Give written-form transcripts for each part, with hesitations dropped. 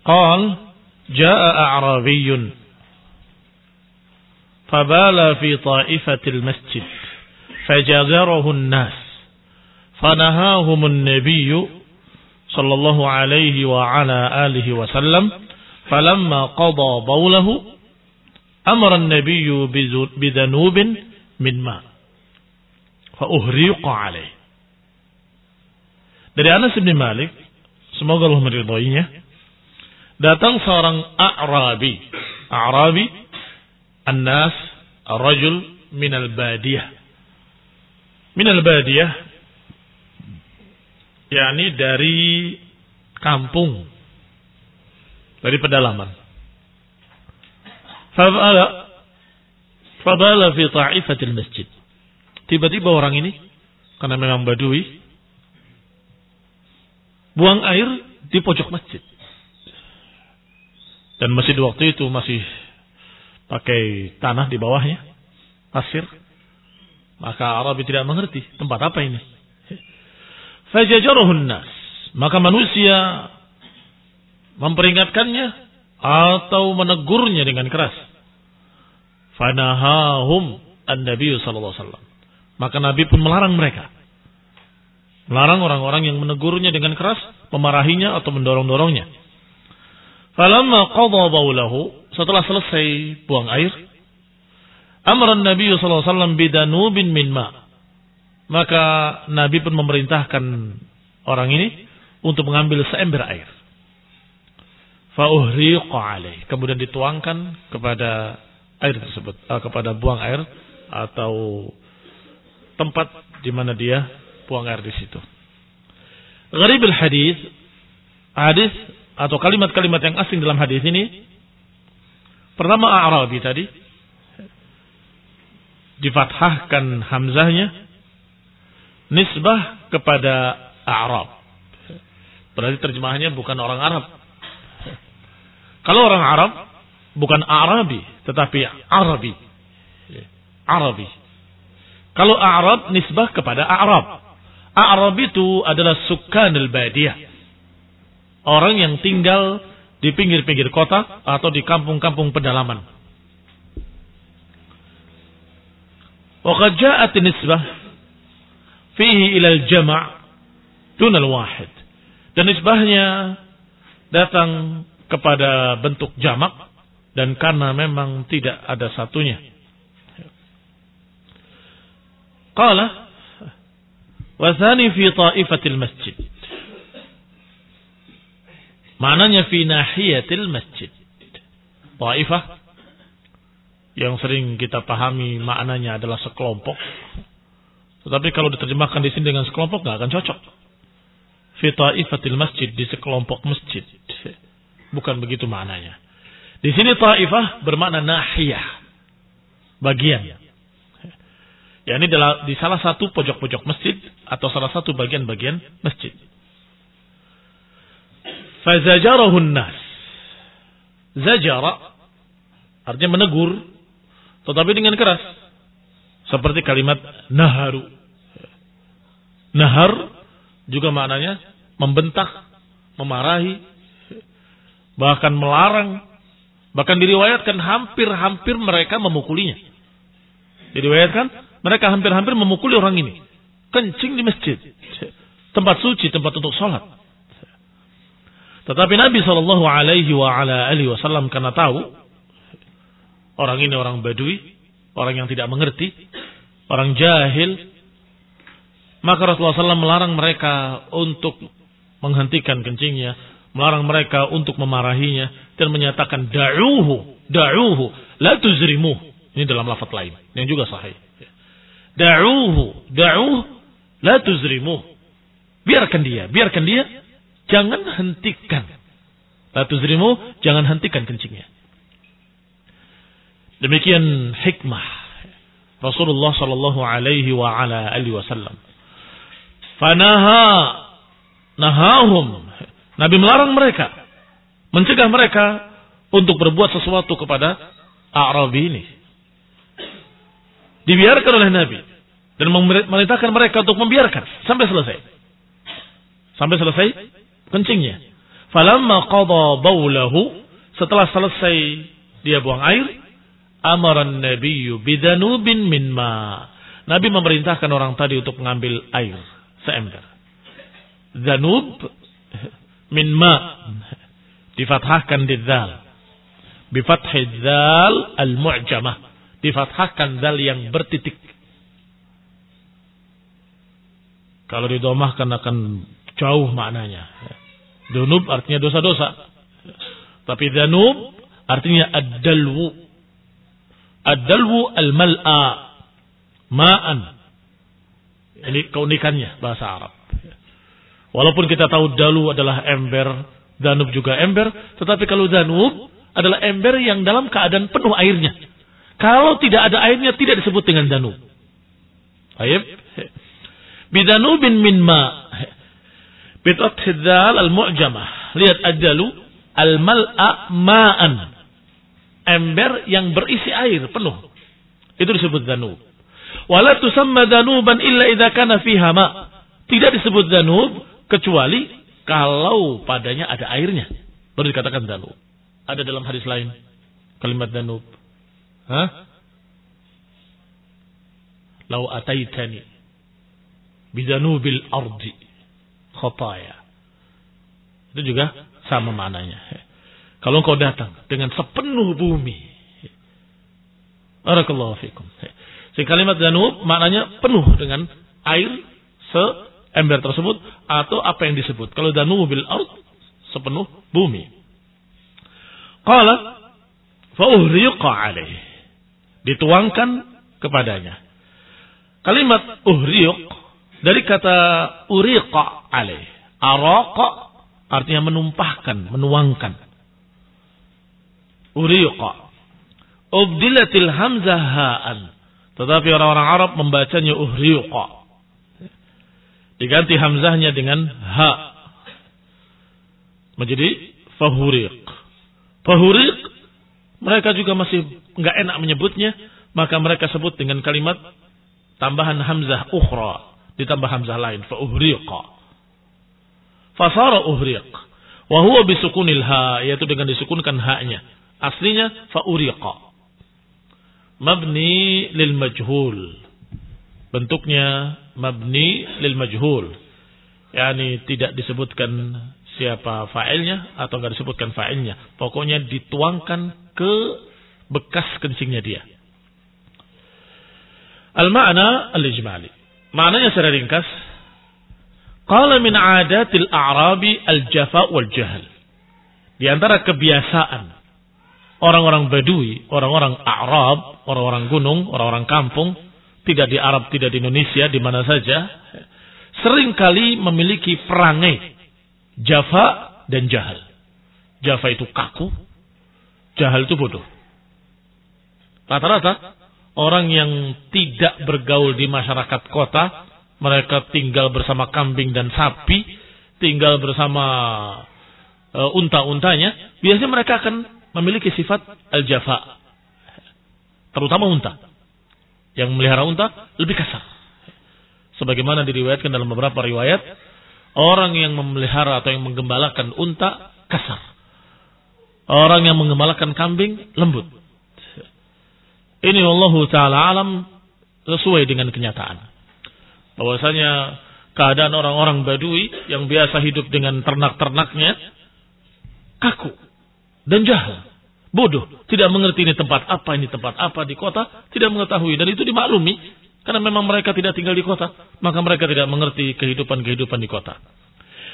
Qal jaa a'rabiyyun fabala fi ta'ifatil masjid fajazarahu an-nas fanahahum an-nabiy sallallahu alaihi wa ala alihi wa sallam falamma qada bawlahu amara an-nabiy bidhanubin min ma fa uhriqa alaihi. Dari Anas bin Malik, semoga Allah meridhoinya, datang seorang A'rabi. A'rabi, an-nas, ar-rajul minal badiyah. Minal badiyah, yakni dari kampung, dari pedalaman. Fabala fi ta'ifatil masjid. Tiba-tiba orang ini, karena memang badui, buang air di pojok masjid. Dan masjid waktu itu masih pakai tanah di bawahnya, pasir. Maka Arabi tidak mengerti tempat apa ini. Fajajaruhun nas. Maka manusia memperingatkannya atau menegurnya dengan keras. Fanahahum an-nabiy sallallahu alaihi wasallam. Maka Nabi pun melarang mereka. Melarang orang-orang yang menegurnya dengan keras, memarahinya atau mendorong-dorongnya. Falamma qadha baulahu, setelah selesai buang air, amara Nabi sallallahu alaihi wasallam bidanubin min ma. Maka Nabi pun memerintahkan orang ini untuk mengambil seember air. Fa uhriqa alaihi, kemudian dituangkan kepada air tersebut, kepada buang air atau tempat di mana dia buang air di situ. Gharibul hadis atau kalimat-kalimat yang asing dalam hadis ini. Pertama A'rabi tadi difathahkan hamzahnya, nisbah kepada A'rab. Berarti terjemahannya bukan orang Arab. Kalau orang Arab bukan A'rabi, tetapi Arabi. Arabi. Kalau A'rab nisbah kepada A'rab. A'rab itu adalah sukanul badiyah. Orang yang tinggal di pinggir-pinggir kota atau di kampung-kampung pedalaman. Wa qad ja'at nisbah fihi ila al-jama' dun al-wahid. Dan nisbahnya datang kepada bentuk jamak dan karena memang tidak ada satunya. Qala wasani fi ta'ifatil masjid. Maknanya fi nahiyatil masjid. Ta'ifah yang sering kita pahami maknanya adalah sekelompok. Tetapi kalau diterjemahkan di sini dengan sekelompok nggak akan cocok. Fi ta'ifatil masjid, di sekelompok masjid. Bukan begitu maknanya. Di sini ta'ifah bermakna nahiyah, bagian. Ya, ini di salah satu pojok-pojok masjid atau salah satu bagian-bagian masjid. Fazajarahun nas. Zajara artinya menegur, tetapi dengan keras. Seperti kalimat naharu. Nahar juga maknanya membentak, memarahi, bahkan melarang. Bahkan diriwayatkan hampir-hampir mereka memukulinya. Diriwayatkan mereka hampir-hampir memukuli orang ini. Kencing di masjid. Tempat suci, tempat untuk sholat. Tetapi Nabi SAW karena tahu orang ini orang badui, orang yang tidak mengerti, orang jahil, maka Rasulullah SAW melarang mereka untuk menghentikan kencingnya, melarang mereka untuk memarahinya, dan menyatakan da'uhu, la tuzrimuh. Ini dalam lafaz lain, yang juga sahih. Da'uhu, la tuzrimuh. Biarkan dia, jangan hentikan. La tuzrimuh, jangan hentikan kencingnya. Demikian hikmah Rasulullah sallallahu alaihi wa ala alihi wasallam. Nahahum. Nabi melarang mereka, mencegah mereka untuk berbuat sesuatu kepada A'rabi ini. Dibiarkan oleh Nabi dan memerintahkan mereka untuk membiarkan sampai selesai kencingnya. Falamma qada baulahu, setelah selesai dia buang air, amaran nabiyyu bidanubin min ma. Nabi memerintahkan orang tadi untuk mengambil air seember. Danub min ma, difathahkan di dzal. Bi fathhi dzal al-mu'jamah, difathahkan dzal yang bertitik. Kalau didomahkan akan jauh maknanya. Dunub artinya dosa-dosa. Tapi danub artinya ad-dalwu. Ad-dalwu al-mal'a, ma'an. Ini keunikannya bahasa Arab. Walaupun kita tahu dalu adalah ember, danub juga ember, tetapi kalau danub adalah ember yang dalam keadaan penuh airnya. Kalau tidak ada airnya tidak disebut dengan danub. Baik. Bidanubin min ma. Bitat hidzal al-mu'jamah. Lihat ad-dalu al-mal'a ma'an. Ember yang berisi air penuh. Itu disebut danub. Wala tusamma danuban illa idza kana fiha ma. Tidak disebut danub kecuali kalau padanya ada airnya. Baru dikatakan danub. Ada dalam hadis lain kalimat danub. Lau ataitani bidanubil ardi khataya. Itu juga sama maknanya. Kalau engkau datang dengan sepenuh bumi. Barakallahu fikum. Si kalimat danub maknanya penuh dengan air seember tersebut atau apa yang disebut. Kalau danubil ard sepenuh bumi. Qala fa uhriqa alaih. Dituangkan kepadanya. Kalimat uhriq dari kata uriqa alaih. Araqa artinya menumpahkan, menuangkan. Uriqa. Ubdilatil hamzah ha'an. Tetapi orang-orang Arab membacanya uhriqa. Diganti hamzahnya dengan ha. Menjadi fahuriq. Fahuriq mereka juga masih enggak enak menyebutnya, maka mereka sebut dengan kalimat tambahan hamzah ukhra, ditambah hamzah lain, fa uhriqa. Fasara uhriq. Wa huwa bisukunil ha, yaitu dengan disukunkan ha-nya. Aslinya fa uriqa. Mabni lil majhul. Bentuknya mabni lil majhul. Yani tidak disebutkan siapa fa'ilnya atau enggak disebutkan fa'ilnya. Pokoknya dituangkan ke bekas kencingnya dia. Al-ma'na al-ijmali. Maknanya secara ringkas, qala min 'adatil a'rabi al-jafa wal jahl. Di antara kebiasaan orang-orang Badui, orang-orang Arab, orang-orang gunung, orang-orang kampung, tidak di Arab, tidak di Indonesia, di mana saja, seringkali memiliki perangai jafa dan jahal. Jafa itu kaku, jahal itu bodoh. Rata-rata orang yang tidak bergaul di masyarakat kota, mereka tinggal bersama kambing dan sapi, tinggal bersama unta-untanya, biasanya mereka akan memiliki sifat al-jafa. Terutama unta. Yang memelihara unta lebih kasar. Sebagaimana diriwayatkan dalam beberapa riwayat, orang yang memelihara atau yang menggembalakan unta kasar. Orang yang menggembalakan kambing lembut. Ini Allah Ta'ala alam sesuai dengan kenyataan. Bahwasanya keadaan orang-orang Badui yang biasa hidup dengan ternak-ternaknya kaku dan jahil, bodoh, tidak mengerti ini tempat apa di kota, tidak mengetahui, dan itu dimaklumi karena memang mereka tidak tinggal di kota, maka mereka tidak mengerti kehidupan di kota.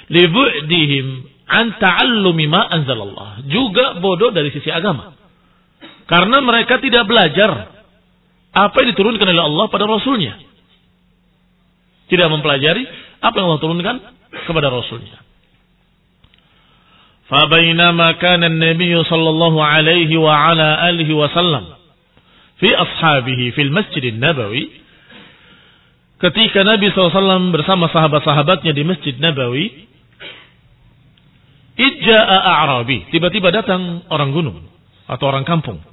Libu'dihim an ta'allumi ma anzalallah, juga bodoh dari sisi agama, karena mereka tidak belajar apa yang diturunkan oleh Allah pada Rasulnya, tidak mempelajari apa yang Allah turunkan kepada Rasulnya. فبينما كان النبي صلى الله عليه وعلى آله وسلم في أصحابه في المسجد النبوي, ketika Nabi SAW bersama sahabat-sahabatnya di Masjid Nabawi, ijja'a a'rabi, tiba-tiba datang orang gunung atau orang kampung,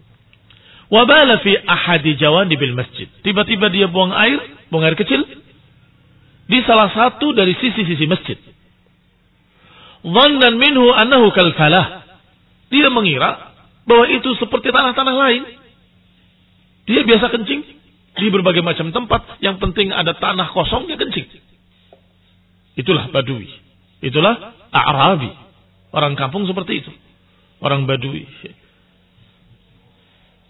wabala fi ahadi jawanibil masjid, tiba-tiba dia buang air kecil di salah satu dari sisi-sisi masjid. dhannan minhu annahu kal falah. Dia mengira bahwa itu seperti tanah-tanah lain. Dia biasa kencing di berbagai macam tempat, yang penting ada tanah kosong dia kencing. Itulah Badui. Itulah A'rabi. Orang kampung seperti itu. Orang Badui.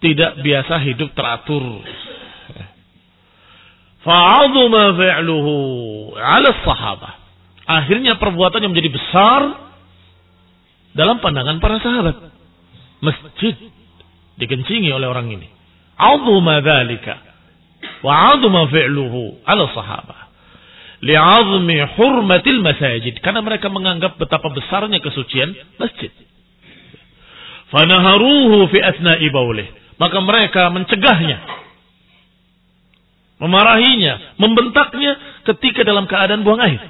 Tidak biasa hidup teratur. Fa'adhuma fi'luhu 'ala as-sahabah. Akhirnya perbuatannya menjadi besar dalam pandangan para sahabat. Masjid dikencingi oleh orang ini. 'Azuma dzalika wa 'azuma fi'luhu 'ala as-sahabah. Li'azmi hurmatil masajid. Karena mereka menganggap betapa besarnya kesucian masjid. Fanaharuhu fi asna'i baulih. Maka mereka mencegahnya, memarahinya, membentaknya ketika dalam keadaan buang air.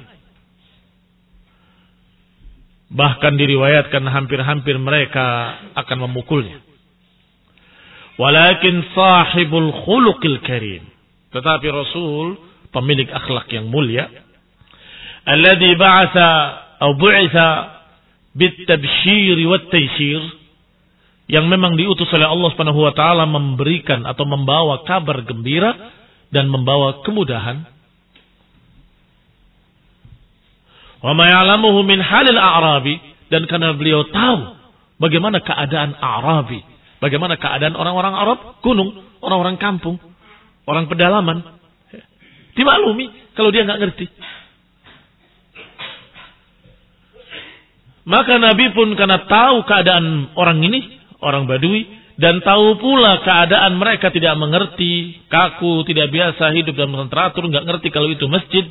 Bahkan diriwayatkan hampir-hampir mereka akan memukulnya. Walakin sahibul khuluqil karim. Tetapi Rasul, pemilik akhlak yang mulia, alladhi bu'itha bit-tabshir wat-taysir, yang memang diutus oleh Allah Subhanahu wa taala memberikan atau membawa kabar gembira dan membawa kemudahan. Wa ma ya'lamuhu min halil a'rabi, dan karena beliau tahu bagaimana keadaan A'rabi, bagaimana keadaan orang-orang Arab gunung, orang-orang kampung, orang pedalaman. Dimaklumi kalau dia nggak ngerti. Maka Nabi pun karena tahu keadaan orang ini, orang Badui, dan tahu pula keadaan mereka tidak mengerti, kaku, tidak biasa hidup dalam teratur, nggak ngerti kalau itu masjid.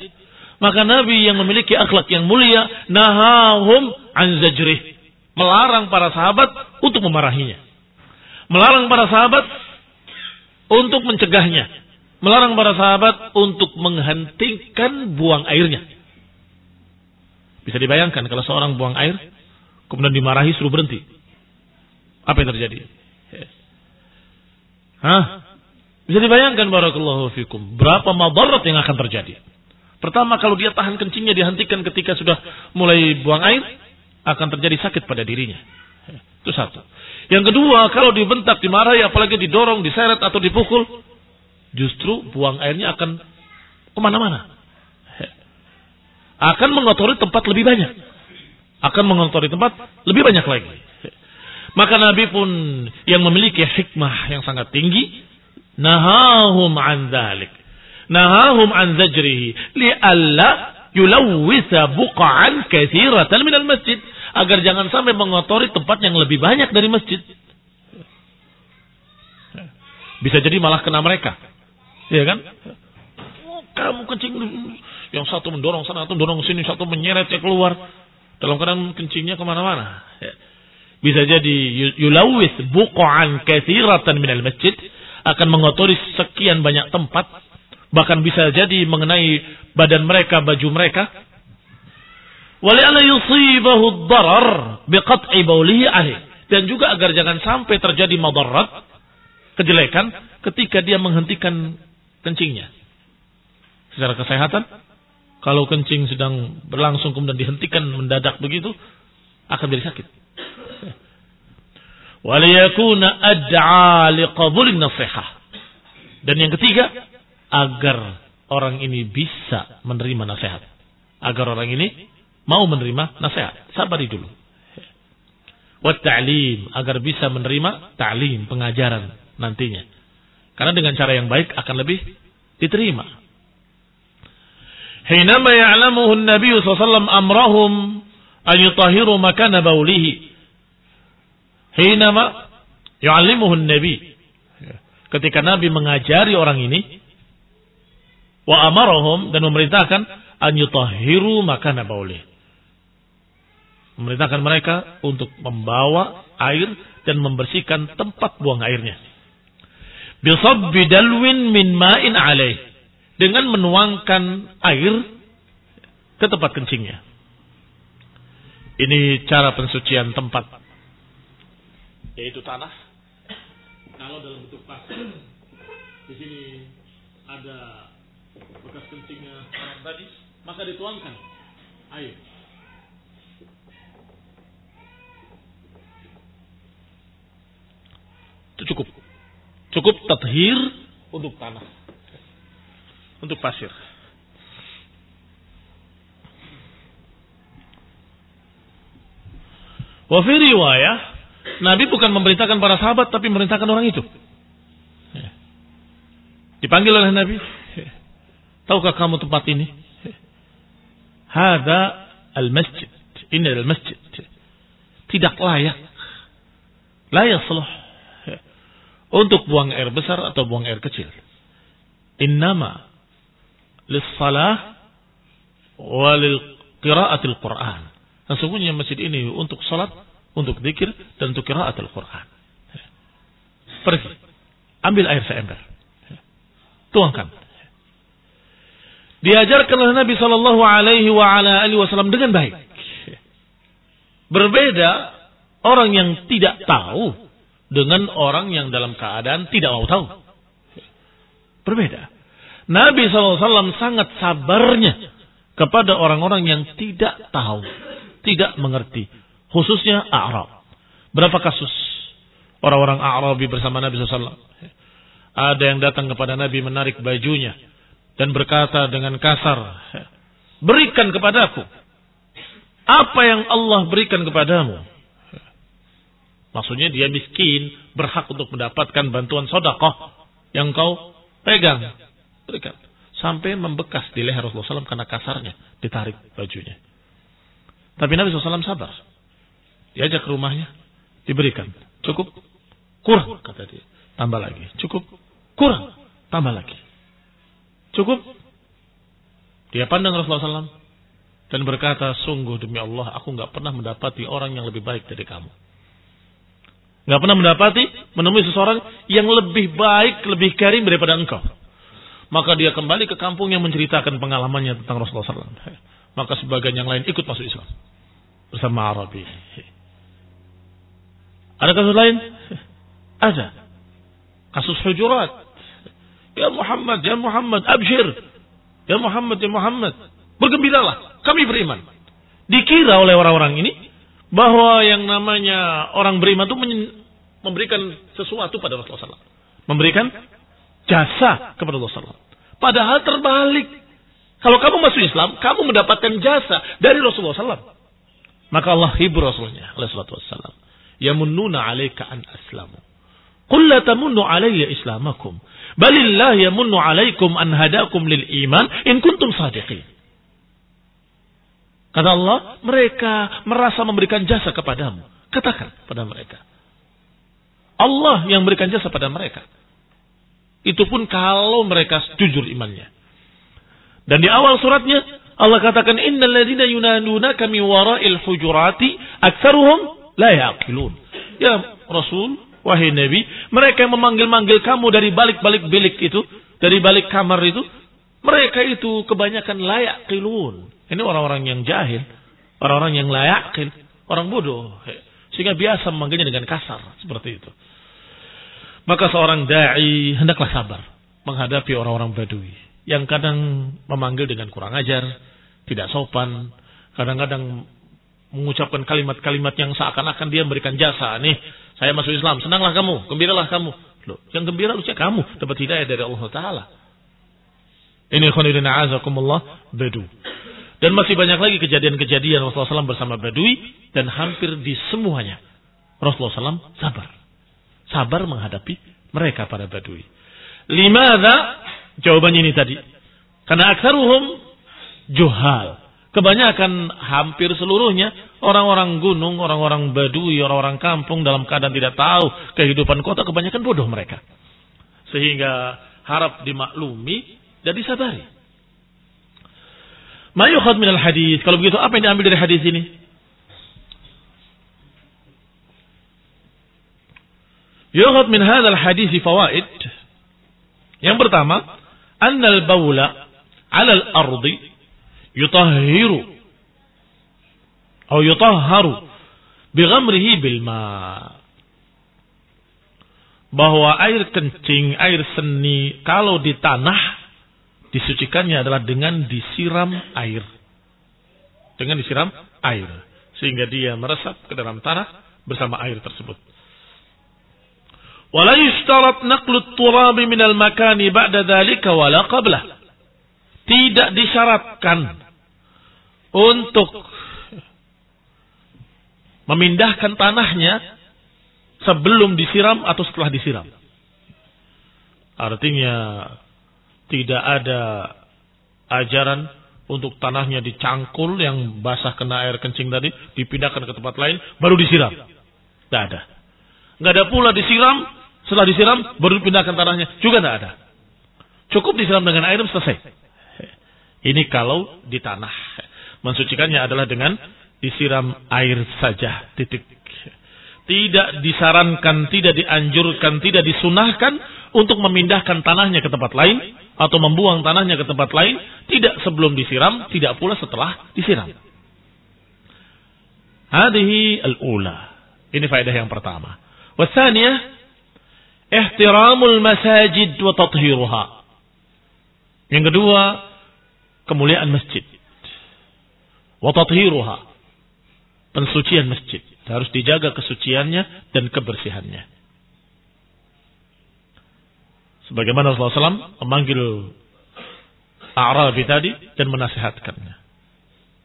Maka Nabi yang memiliki akhlak yang mulia, nahahum an zajrih, melarang para sahabat untuk memarahinya, melarang para sahabat untuk mencegahnya, melarang para sahabat untuk menghentikan buang airnya. Bisa dibayangkan kalau seorang buang air kemudian dimarahi suruh berhenti, apa yang terjadi? Bisa dibayangkan barakallahu fikum berapa madarat yang akan terjadi. Pertama, kalau dia tahan kencingnya dihentikan ketika sudah mulai buang air, akan terjadi sakit pada dirinya. Itu satu. Yang kedua, kalau dibentak, dimarahi, apalagi didorong, diseret atau dipukul, justru buang airnya akan kemana-mana. Akan mengotori tempat lebih banyak. Akan mengotori tempat lebih banyak lagi. Maka Nabi pun yang memiliki hikmah yang sangat tinggi, nahahum an dzalik, nahahum an zajrihi li'alla yulawwisa buqa'an katsiratan minal masjid, agar jangan sampai mengotori tempat yang lebih banyak dari masjid. Bisa jadi malah kena mereka. Ya kan? Oh, kamu kencing, yang satu mendorong sana, satu mendorong sini, satu menyeretnya keluar. Dalam keadaan kencingnya kemana-mana. Bisa jadi yulawis buqa'an katsiratan minal masjid, akan mengotori sekian banyak tempat, bahkan bisa jadi mengenai badan mereka, baju mereka. Wali'alla yusibahu ad-darar biqat'i baulihi alaih, dan juga agar jangan sampai terjadi madarat, kejelekan ketika dia menghentikan kencingnya. Secara kesehatan, kalau kencing sedang berlangsung kemudian dihentikan mendadak begitu, akan jadi sakit. Waliyakuna ad'a liqabulin nasihah. Dan yang ketiga, agar orang ini bisa menerima nasihat. Agar orang ini mau menerima nasihat. Sabari dulu. Wa ta'lim, agar bisa menerima ta'lim, pengajaran nantinya. Karena dengan cara yang baik akan lebih diterima. Hinama ya'lamuhu an-nabiy sallallahu alaihi wasallam amrahum an yutahhiru makana baulihi. Hinama yu'allimuhu an-nabi, ketika Nabi mengajari orang ini, wa amarahum, dan memerintahkan an yutahhiru makana baulih, memerintahkan mereka untuk membawa air dan membersihkan tempat buang airnya. Bisabbi dalwin min ma'in alaih, dengan menuangkan air ke tempat kencingnya. Ini cara pensucian tempat, yaitu tanah. Kalau dalam bentuk pasir, di sini ada bekas kencingnya orang tadi, maka dituangkan air. itu cukup. Cukup tathir untuk tanah. Untuk pasir. Wa fi riwayah, Nabi bukan memerintahkan para sahabat, tapi memerintahkan orang itu. Dipanggil oleh Nabi. Tahukah kamu tempat ini? Hada al-masjid. Ini adalah masjid. Tidak layak. Layak salah. Untuk buang air besar atau buang air kecil. Innama lis-salah wa lil-qira'atil Qur'an. Sesungguhnya masjid ini untuk salat, untuk zikir, dan untuk qira'atul Qur'an. Pergi. Ambil air seember. Tuangkan. Diajarkan oleh Nabi sallallahu alaihi wasallam dengan baik. Berbeda orang yang tidak tahu dengan orang yang dalam keadaan tidak mau tahu. Berbeda. Nabi SAW sangat sabarnya kepada orang-orang yang tidak tahu, tidak mengerti. Khususnya A'rab. Berapa kasus orang-orang A'rabi bersama Nabi SAW. Ada yang datang kepada Nabi menarik bajunya dan berkata dengan kasar, berikan kepadaku apa yang Allah berikan kepadamu. Maksudnya dia miskin, berhak untuk mendapatkan bantuan sedekah yang kau pegang. Berikan. Sampai membekas di leher Rasulullah SAW karena kasarnya ditarik bajunya. Tapi Nabi SAW sabar. Diajak ke rumahnya, diberikan. Cukup, kurang, kata dia. Tambah lagi. Cukup, kurang, tambah lagi. Cukup. Dia pandang Rasulullah SAW dan berkata, sungguh demi Allah, aku nggak pernah mendapati orang yang lebih baik dari kamu. Nggak pernah menemui seseorang yang lebih baik, lebih karim daripada engkau. Maka dia kembali ke kampung yang menceritakan pengalamannya tentang Rasulullah SAW. Maka sebagian yang lain ikut masuk Islam bersama Arabi. Ada kasus lain? Ada. Kasus Hujurat. Ya Muhammad, abshir. Ya Muhammad, bergembiralah, kami beriman. Dikira oleh orang-orang ini bahwa yang namanya orang beriman itu memberikan sesuatu pada Rasulullah SAW. Memberikan jasa kepada Rasulullah SAW. Padahal terbalik. Kalau kamu masuk Islam, kamu mendapatkan jasa dari Rasulullah SAW. Maka Allah hibur Rasulnya SAW. Yamunnuna alaika an aslamu. Qul la tamunnu alayya islamakum. Balillah yamunnu alaikum an hadakum lil iman in kuntum sadiqin. Kata Allah, mereka merasa memberikan jasa kepadamu. Katakan pada mereka. Allah yang memberikan jasa pada mereka. Itu pun kalau mereka jujur imannya. Dan di awal suratnya Allah katakan innal ladzina yunadunaka min wara'il hujurati aktsaruhum la yaqilun. Ya Rasul, wahai Nabi, mereka yang memanggil-manggil kamu dari balik-balik bilik itu, dari balik kamar itu, mereka itu kebanyakan la yaqilun. Ini orang-orang yang jahil, orang-orang yang la yaqil, orang bodoh. Sehingga biasa memanggilnya dengan kasar seperti itu. Maka seorang da'i hendaklah sabar menghadapi orang-orang Badui yang kadang memanggil dengan kurang ajar, tidak sopan, kadang-kadang mengucapkan kalimat-kalimat yang seakan-akan dia memberikan jasa. Nih, saya masuk Islam, senanglah kamu, gembiralah kamu. Loh, yang gembira harusnya kamu dapat hidayah dari Allah Ta'ala. Ini khonidina azakumullah Badu. Dan masih banyak lagi kejadian-kejadian Rasulullah SAW bersama Badui dan hampir di semuanya Rasulullah SAW sabar. Sabar menghadapi mereka para Badui. Limadha? Jawabannya ini tadi. Karena aksaruhum juhal. Kebanyakan hampir seluruhnya orang-orang gunung, orang-orang Badui, orang-orang kampung dalam keadaan tidak tahu kehidupan kota, kebanyakan bodoh mereka. Sehingga harap dimaklumi dan disabari. Ma yukhad minal hadis. Kalau begitu apa yang diambil dari hadis ini? Yukhad min hadzal hadis fawaid. Yang pertama, annal baula 'ala al-ardi yutahhiru atau yutahharu bighamrihi bil ma. Bahwa air kencing, air seni kalau di tanah disucikannya adalah dengan disiram air. Dengan disiram air. Sehingga dia meresap ke dalam tanah bersama air tersebut. Wala yushtarat naqlu at-turab min al-makani ba'da dzalika wala qablah. Tidak disyaratkan untuk memindahkan tanahnya sebelum disiram atau setelah disiram. Artinya tidak ada ajaran untuk tanahnya dicangkul yang basah kena air kencing tadi, dipindahkan ke tempat lain baru disiram. Tidak ada. Nggak ada pula disiram, setelah disiram baru dipindahkan tanahnya, juga tidak ada. Cukup disiram dengan air selesai. Ini kalau di tanah. Mensucikannya adalah dengan disiram air saja, titik. Tidak disarankan, tidak dianjurkan, tidak disunahkan untuk memindahkan tanahnya ke tempat lain atau membuang tanahnya ke tempat lain, tidak sebelum disiram, tidak pula setelah disiram. Hadhihi al-ula. Ini faedah yang pertama. Wasaniyah, ihtiramul masajid wa tathiruha. Yang kedua, kemuliaan masjid. Wa tathiruha. Pensucian masjid. Harus dijaga kesuciannya dan kebersihannya. Sebagaimana Rasulullah SAW memanggil A'rabi tadi dan menasihatkannya.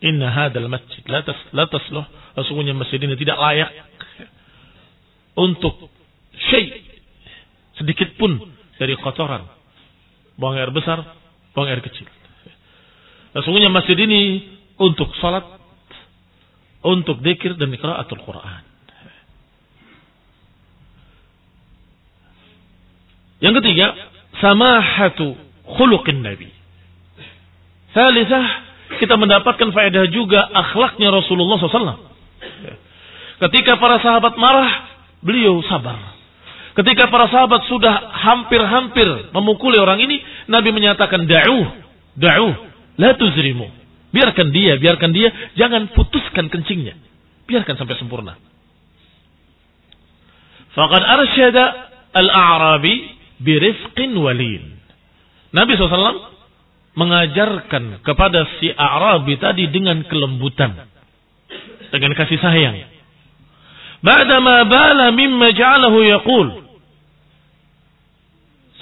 Inna hadal masjid la tasluh. Sesungguhnya masjid ini tidak layak untuk sedikit pun dari kotoran. Buang air besar, buang air kecil. Sesungguhnya masjid ini untuk salat, untuk dzikir dan qiraatul Quran. Yang ketiga, samahatu khuluqin Nabi. Salisah, kita mendapatkan faedah juga akhlaknya Rasulullah SAW. Ketika para sahabat marah, beliau sabar. Ketika para sahabat sudah hampir-hampir memukuli orang ini, Nabi menyatakan da'uh, la tuzrimu. Biarkan dia, jangan putuskan kencingnya. Biarkan sampai sempurna. Faqad arsyada al-a'rabi birifqin walin. Nabi SAW mengajarkan kepada si A'rabi tadi dengan kelembutan, dengan kasih sayang. Ba'dama bala mimma ja'alahu yaqul.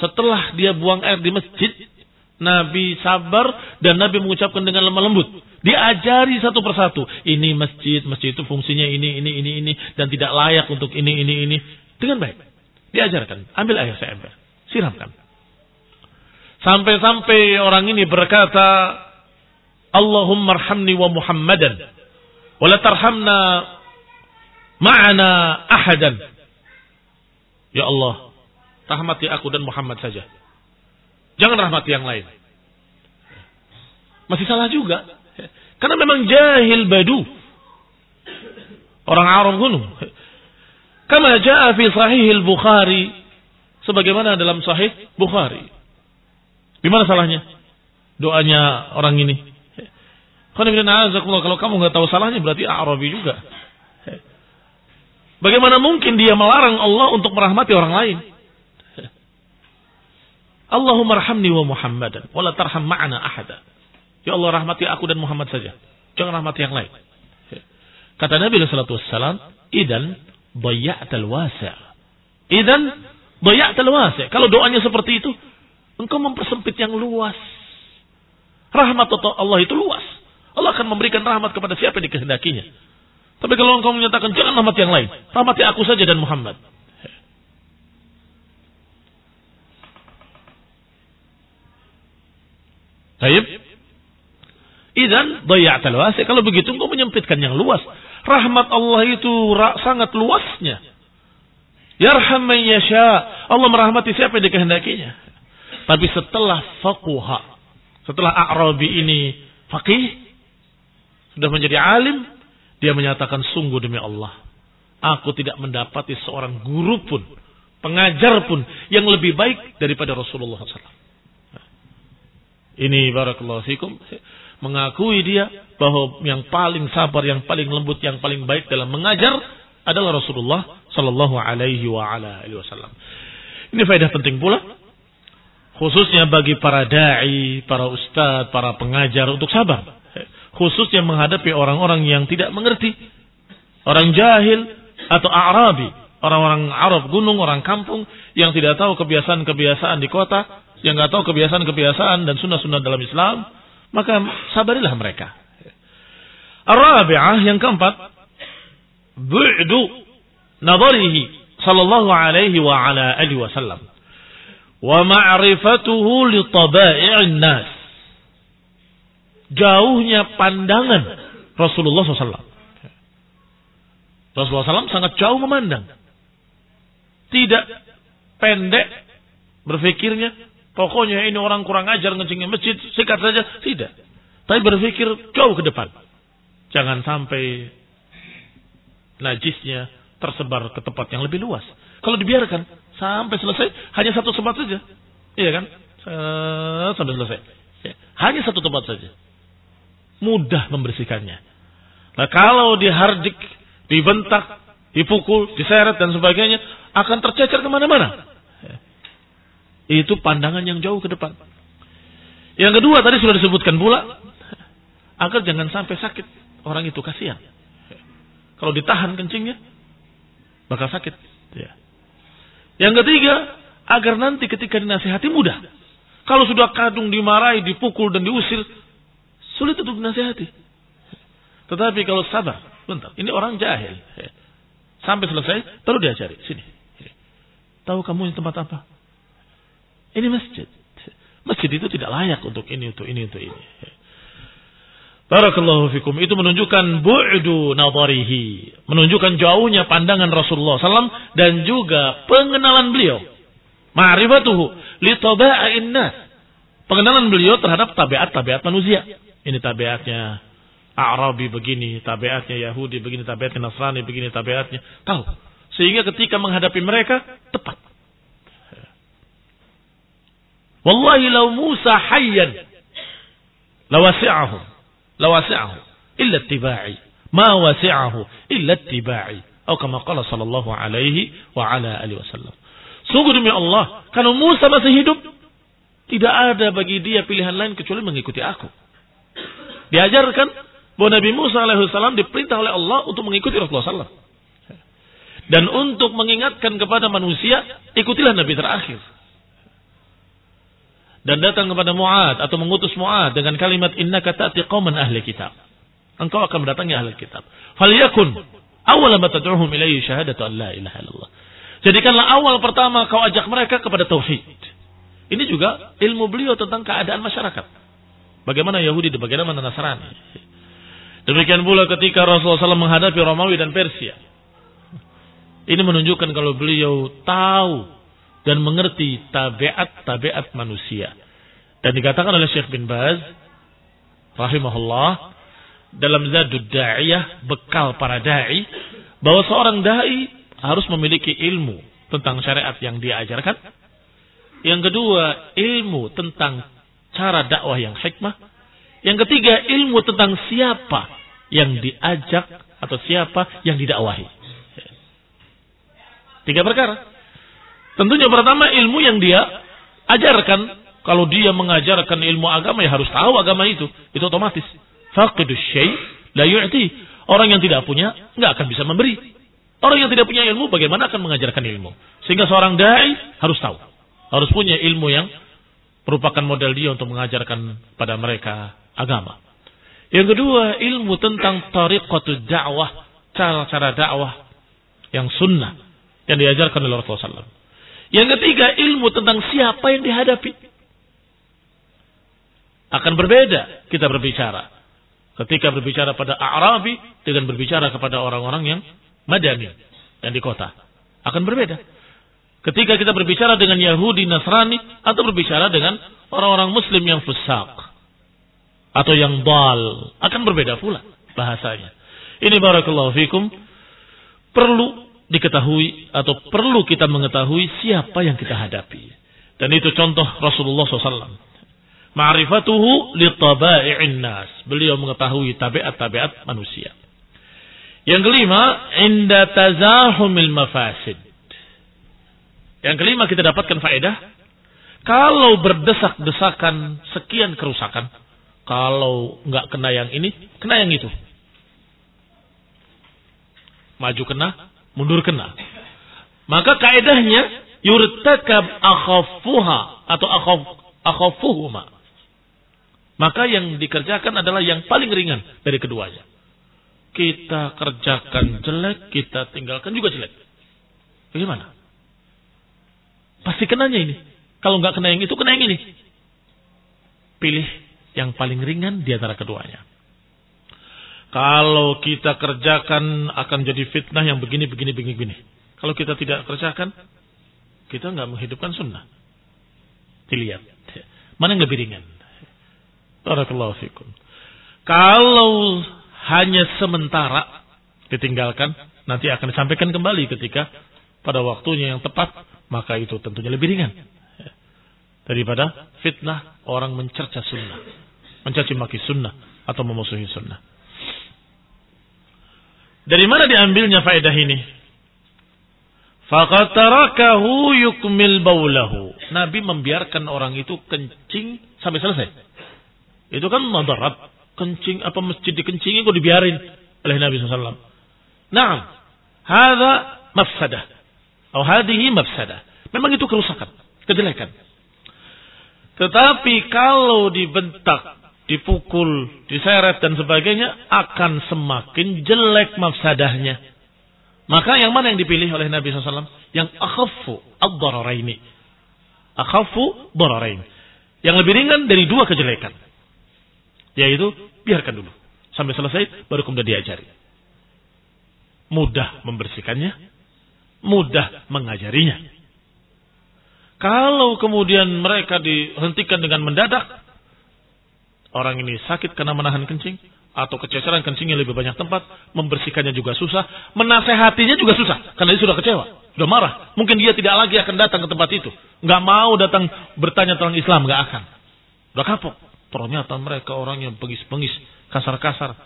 Setelah dia buang air di masjid, Nabi sabar dan Nabi mengucapkan dengan lemah lembut. Diajari satu persatu. Ini masjid itu fungsinya ini dan tidak layak untuk ini. Dengan baik. Diajarkan. Ambil air seember. Siramkan. Sampai-sampai orang ini berkata, Allahumma arhamni wa Muhammadan. Wa la tarhamna ma'ana ahadan. Ya Allah, rahmati aku dan Muhammad saja. Jangan rahmati yang lain. Masih salah juga. Karena memang jahil badu. Orang Arab gunung. Kama ja'a fi sahih al-Bukhari. Sebagaimana dalam sahih Bukhari. Di mana salahnya? Doanya orang ini. Kalau kamu nggak tahu salahnya berarti Arabi juga. Bagaimana mungkin dia melarang Allah untuk merahmati orang lain? Allahumma arhamni wa Muhammadan wa la tarham ma'ana ahada. Ya Allah, rahmati aku dan Muhammad saja. Jangan rahmati yang lain. Kata Nabi sallallahu alaihi wasallam, "Idzan dhayya'tal wasi'." Idzan dhayya'tal wasi'. Kalau doanya seperti itu, engkau mempersempit yang luas. Rahmat Allah itu luas. Allah akan memberikan rahmat kepada siapa yang dikehendakinya. Tapi kalau engkau menyatakan jangan rahmati yang lain, rahmati aku saja dan Muhammad. Baik. Idzan dhayya'tal wasi'. Kalau begitu engkau menyempitkan yang luas. Rahmat Allah itu sangat luasnya. Yarham man yasha. Allah merahmati siapa yang dikehendakinya. Tapi setelah faqaha, setelah A'rabi ini faqih, sudah menjadi alim, dia menyatakan sungguh demi Allah, aku tidak mendapati seorang guru pun, pengajar pun yang lebih baik daripada Rasulullah SAW. Ini barakallahu fikum, mengakui dia bahwa yang paling sabar, yang paling lembut, yang paling baik dalam mengajar adalah Rasulullah sallallahu alaihi wasallam. Ini faedah penting pula, khususnya bagi para dai, para ustadz, para pengajar untuk sabar, khususnya menghadapi orang-orang yang tidak mengerti, orang jahil atau A'rabi Orang-orang Arab gunung, orang kampung yang tidak tahu kebiasaan-kebiasaan di kota, yang nggak tahu kebiasaan-kebiasaan dan sunnah-sunnah dalam Islam, maka sabarilah mereka. Ar-rabi'ah, yang keempat, bu'du nadharihi sallallahu alaihi wa ala alihi wasallam wa ma'rifatuhu li taba'i'in nas. Jauhnya pandangan Rasulullah SAW. Rasulullah SAW sangat jauh memandang. Tidak pendek berpikirnya, pokoknya ini orang kurang ajar ngencingin masjid, sikat saja. Tidak. Tapi berpikir jauh ke depan. Jangan sampai najisnya tersebar ke tempat yang lebih luas. Kalau dibiarkan sampai selesai, hanya satu tempat saja. Iya kan? Sampai selesai. Hanya satu tempat saja. Mudah membersihkannya. Nah, kalau dihardik, dibentak, dipukul, diseret dan sebagainya, akan tercecer kemana-mana. Itu pandangan yang jauh ke depan. Yang kedua tadi sudah disebutkan pula, agar jangan sampai sakit orang itu, kasihan. Kalau ditahan kencingnya, bakal sakit. Yang ketiga, agar nanti ketika dinasihati mudah. Kalau sudah kadung dimarahi, dipukul dan diusir, sulit untuk dinasihati. Tetapi kalau sabar, bentar, ini orang jahil. Sampai selesai, baru diajari. Sini. Tahu kamu ini tempat apa? Ini masjid. Masjid itu tidak layak untuk ini, untuk ini, untuk ini. Barakallahu fikum. Itu menunjukkan bu'du nadharihi. Menunjukkan jauhnya pandangan Rasulullah SAW dan juga pengenalan beliau. Ma'rifatuhu li taba'in nas. Pengenalan beliau terhadap tabiat-tabiat manusia. Ini tabiatnya Arabi begini, tabiatnya Yahudi begini, tabiatnya Nasrani begini, tabiatnya. Tahu. Sehingga ketika menghadapi mereka, tepat. Wallahi law Musa hayyan lawasi'ahu illa ittiba'i ma wasi'ahu illa ittiba'i atau kama qala sallallahu alaihi wa ala alihi wasallam. Sungguh demi Allah, kalau Musa masih hidup, tidak ada bagi dia pilihan lain kecuali mengikuti aku. Diajarkan bahwa Nabi Musa alaihissalam diperintah oleh Allah untuk mengikuti Rasulullah SAW. Dan untuk mengingatkan kepada manusia, ikutilah Nabi terakhir. Dan datang kepada Mu'ad atau mengutus Mu'ad dengan kalimat innaka ta'ti qauman ahli kitab. Engkau akan mendatangi ahli kitab. Falyakun awwala ma tad'uhum ilayhi syahadatu an la ilaha illallah. Jadikanlah awal pertama kau ajak mereka kepada tauhid. Ini juga ilmu beliau tentang keadaan masyarakat. Bagaimana Yahudi dan bagaimana Nasrani. Demikian pula ketika Rasulullah SAW menghadapi Romawi dan Persia. Ini menunjukkan kalau beliau tahu dan mengerti tabiat manusia. Dan dikatakan oleh Syekh bin Baz rahimahullah dalam Zadud Da'iyah, bekal para da'i, bahwa seorang da'i harus memiliki ilmu tentang syariat yang dia ajarkan. Yang kedua, ilmu tentang cara dakwah yang hikmah. Yang ketiga, ilmu tentang siapa yang diajak atau siapa yang didakwahi. 3 perkara. Tentunya pertama, ilmu yang dia ajarkan. Kalau dia mengajarkan ilmu agama, ya harus tahu agama itu. Itu otomatis. Faqidus syai' la yu'ti. Orang yang tidak punya, nggak akan bisa memberi. Orang yang tidak punya ilmu, bagaimana akan mengajarkan ilmu? Sehingga seorang da'i harus tahu. Harus punya ilmu yang merupakan model dia untuk mengajarkan pada mereka agama. Yang kedua, ilmu tentang tariqatud da'wah. Cara-cara dakwah yang sunnah. Yang diajarkan oleh Rasulullah SAW. Yang ketiga, ilmu tentang siapa yang dihadapi. Akan berbeda kita berbicara. Ketika berbicara pada A'rabi dengan berbicara kepada orang-orang yang Madani, yang di kota. Akan berbeda. Ketika kita berbicara dengan Yahudi, Nasrani, atau berbicara dengan orang-orang Muslim yang fusaq. Atau yang dal. Akan berbeda pula bahasanya. Ini barakallahu fikum. Perlu diketahui atau perlu kita mengetahui siapa yang kita hadapi. Dan itu contoh Rasulullah SAW. Ma'rifatuhu li taba'i'in nas. Beliau mengetahui tabiat-tabiat manusia. Yang kelima, inda tazahumil mafasid. Yang kelima kita dapatkan faedah. Kalau berdesak-desakan sekian kerusakan. Kalau enggak kena yang ini, kena yang itu. Maju kena, mundur kena. Maka kaidahnya yurtakab akhafuha atau akhafuhuma. Maka yang dikerjakan adalah yang paling ringan dari keduanya. Kita kerjakan jelek, kita tinggalkan juga jelek. Bagaimana? Pasti kenanya ini. Kalau nggak kena yang itu, kena yang ini. Pilih yang paling ringan di antara keduanya. Kalau kita kerjakan akan jadi fitnah yang begini. Kalau kita tidak kerjakan, kita nggak menghidupkan sunnah. Dilihat. Mana yang lebih ringan? Barakallahu fikum. Kalau hanya sementara ditinggalkan, nanti akan disampaikan kembali ketika pada waktunya yang tepat, maka itu tentunya lebih ringan daripada fitnah orang mencerca sunnah, mencaci maki sunnah atau memusuhi sunnah. Dari mana diambilnya faedah ini? Faqad tarakahu yukmil baulahu. Nabi membiarkan orang itu kencing sampai selesai. Itu kan madarat. Kencing apa masjid dikencingi kok dibiarin oleh Nabi SAW. Naam. Hadha mafsadah. Atau hadihi mafsadah. Memang itu kerusakan. Kejelekan. Tetapi kalau dibentak, dipukul, diseret dan sebagainya, akan semakin jelek mafsadahnya. Maka yang mana yang dipilih oleh Nabi SAW? Yang akhaffu ad-dararaini. Akhaffu dararain. Yang lebih ringan dari dua kejelekan. Yaitu, biarkan dulu. Sampai selesai, baru kemudian diajari. Mudah membersihkannya. Mudah mengajarinya. Kalau kemudian mereka dihentikan dengan mendadak, orang ini sakit karena menahan kencing, atau kececeran kencingnya lebih banyak tempat, membersihkannya juga susah, menasehatinya juga susah, karena dia sudah kecewa, sudah marah. Mungkin dia tidak lagi akan datang ke tempat itu, nggak mau datang bertanya tentang Islam, nggak akan. Udah kapok. Ternyata mereka orang yang bengis-bengis, kasar-kasar.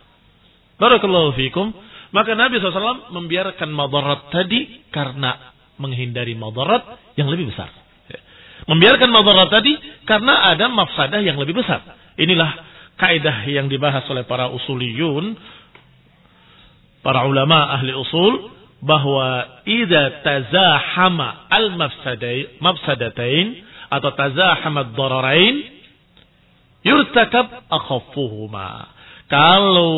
Barakallahu fikum. Maka Nabi SAW membiarkan madarat tadi karena menghindari madarat yang lebih besar. Membiarkan madarat tadi karena ada mafsadah yang lebih besar. Inilah kaidah yang dibahas oleh para usuliyun, para ulama ahli usul, bahwa idza tazahama al-mafsadatain atau tazahama ad-dararain yurtakab akhaffuhuma. Kalau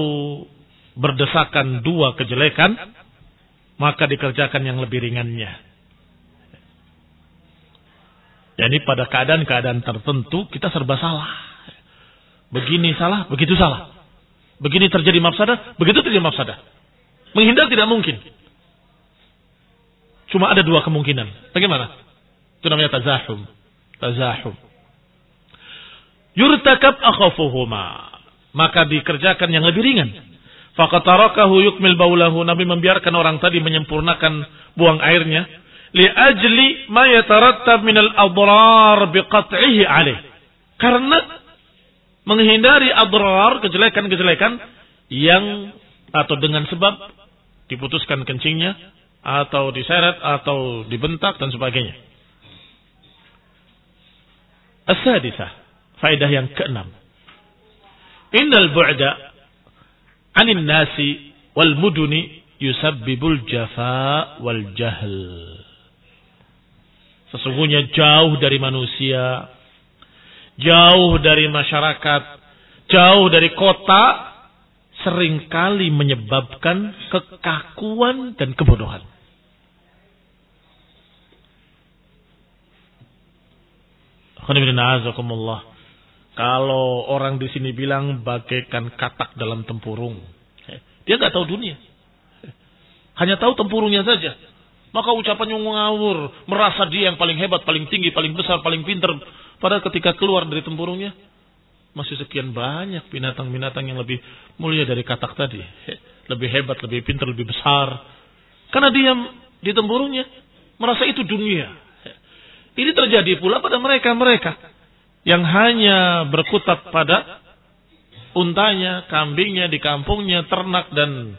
berdesakan dua kejelekan, maka dikerjakan yang lebih ringannya. Jadi pada keadaan-keadaan tertentu kita serba salah. Begini salah, begitu salah. Begini terjadi mafsadah, begitu terjadi mafsadah. Menghindar tidak mungkin. Cuma ada dua kemungkinan. Bagaimana? Itu namanya tazahum. Yurtakab akhafuhuma. Maka dikerjakan yang lebih ringan. Faqad tarakahu yukmil baulahu. Nabi membiarkan orang tadi menyempurnakan buang airnya. Liajli ma yatarattab minal adrar biqat'ihi alaih. Karena menghindari adrar, kejelekan-kejelekan yang atau dengan sebab diputuskan kencingnya atau diseret atau dibentak dan sebagainya. As-sadisah. Faedah yang keenam. Innal bu'da 'anil nasi wal muduni yusabbibul jafa wal jahl. Sesungguhnya jauh dari manusia, jauh dari masyarakat, jauh dari kota, seringkali menyebabkan kekakuan dan kebodohan. Alhamdulillah. Kalau orang di sini bilang bagaikan katak dalam tempurung, dia nggak tahu dunia, hanya tahu tempurungnya saja. Maka ucapannya ngawur, merasa dia yang paling hebat, paling tinggi, paling besar, paling pintar. Padahal ketika keluar dari tempurungnya, masih sekian banyak binatang-binatang yang lebih mulia dari katak tadi, lebih hebat, lebih pintar, lebih besar. Karena dia di tempurungnya merasa itu dunia. Ini terjadi pula pada mereka-mereka yang hanya berkutat pada untanya, kambingnya di kampungnya, ternak dan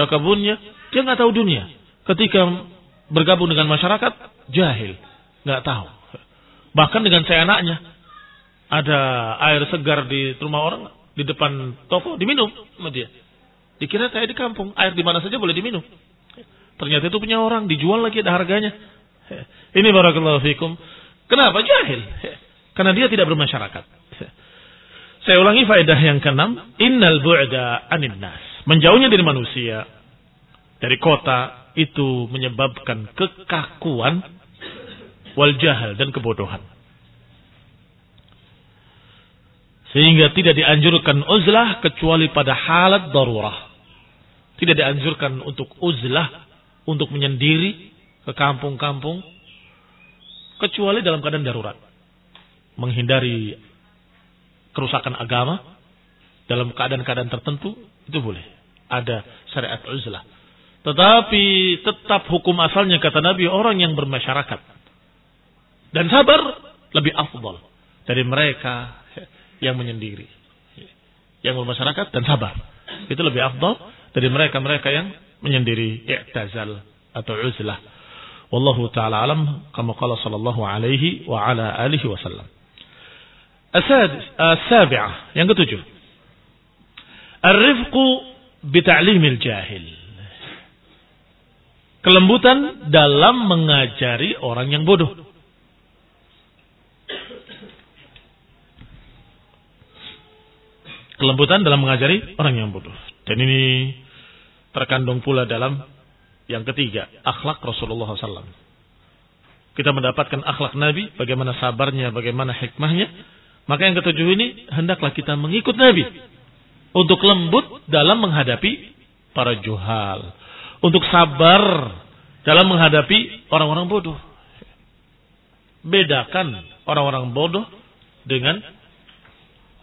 kebunnya. Dia nggak tahu dunia. Ketika bergabung dengan masyarakat, jahil, nggak tahu. Bahkan dengan seenaknya, ada air segar di rumah orang, di depan toko, diminum sama dia. Dikira kayak di kampung, air di mana saja boleh diminum. ternyata itu punya orang, dijual lagi ada harganya. Ini barakallahu fikum. Kenapa? Jahil. Karena dia tidak bermasyarakat. Saya ulangi faedah yang keenam, innal bu'da 'anil nas. Menjauhnya dari manusia, dari kota itu menyebabkan kekakuan wal jahal dan kebodohan. Sehingga tidak dianjurkan uzlah kecuali pada halat darurah. Tidak dianjurkan untuk uzlah, untuk menyendiri ke kampung-kampung kecuali dalam keadaan darurat. Menghindari kerusakan agama dalam keadaan-keadaan tertentu itu boleh. Ada syariat uzlah. Tetapi tetap hukum asalnya kata Nabi orang yang bermasyarakat dan sabar lebih afdal dari mereka yang menyendiri. Yang bermasyarakat dan sabar itu lebih afdal dari mereka-mereka yang menyendiri, i'tazal atau uzlah. Wallahu ta'ala alam kama qala sallallahu alaihi wa ala alihi wasallam. As-sabi'ah, yang ketujuh. Ar-rifqu bita'limil jahil. Kelembutan dalam mengajari orang yang bodoh. Kelembutan dalam mengajari orang yang bodoh. Dan ini terkandung pula dalam yang ketiga, akhlak Rasulullah SAW. Kita mendapatkan akhlak Nabi, bagaimana sabarnya, bagaimana hikmahnya. Maka yang ketujuh ini, hendaklah kita mengikut Nabi. Untuk lembut dalam menghadapi para juhal. Untuk sabar dalam menghadapi orang-orang bodoh. Bedakan orang-orang bodoh dengan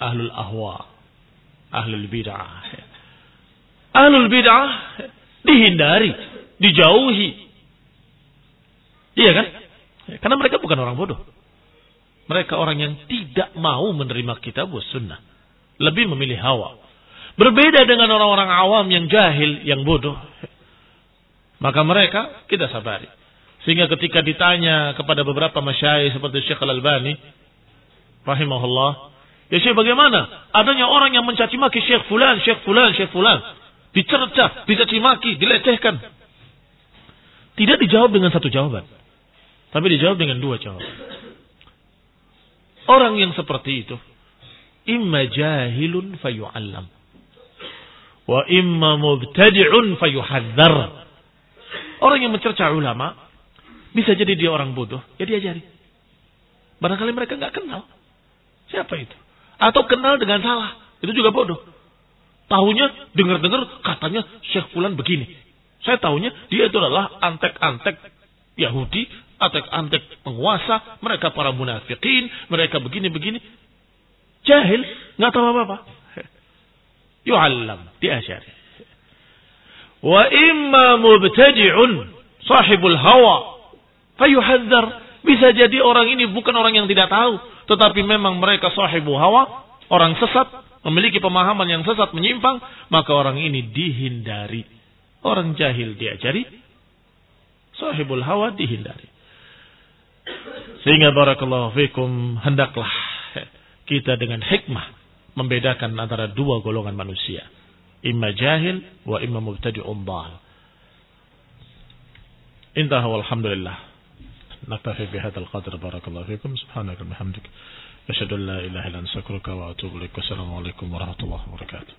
ahlul ahwa, ahlul bid'ah. Ahlul bid'ah dihindari, dijauhi. Iya kan? Karena mereka bukan orang bodoh. Mereka orang yang tidak mau menerima kitab wa sunnah. Lebih memilih hawa. Berbeda dengan orang-orang awam yang jahil, yang bodoh. Maka mereka kita sabari. Sehingga ketika ditanya kepada beberapa masyayikh seperti Syekh Al-Albani rahimahullah, ya Syekh bagaimana? Adanya orang yang mencaci maki Syekh Fulan, Syekh Fulan, Syekh Fulan. Dicercah, dicaci maki, dilecehkan. Tidak dijawab dengan satu jawaban. Tapi dijawab dengan dua jawaban. Orang yang seperti itu, imma jahilun fayu'allam. Wa imma mubtadi'un fayuhadzar. Orang yang mencerca ulama, bisa jadi dia orang bodoh, ya diajari. Barangkali mereka nggak kenal. Siapa itu? Atau kenal dengan salah, itu juga bodoh. Tahunya, dengar-dengar katanya Syekh Fulan begini. Saya tahunya dia itu adalah antek-antek Yahudi, antek-antek penguasa, mereka para munafikin, mereka begini-begini. Jahil, nggak tahu apa-apa. Yu'allam, diajari. Wa imma mubtadi'un sahibul hawa fayuhadzar. Bisa jadi orang ini bukan orang yang tidak tahu, tetapi memang mereka sahibul hawa, orang sesat, memiliki pemahaman yang sesat, menyimpang, maka orang ini dihindari. Orang jahil diajari, sahibul hawa dihindari. Sehingga barakallahu fikum, hendaklah kita dengan hikmah membedakan antara dua golongan manusia. Imma jahil wa imma mubtadi'un dhal. Intaha walhamdulillah. Naktafi bihadzal qadr. Barakallahu fikum. Subhanaka wa bihamdika. Asyhadu an la ilaha illa anta astaghfiruka wa atubu ilaik. Wassalamu alaikum warahmatullahi wabarakatuh.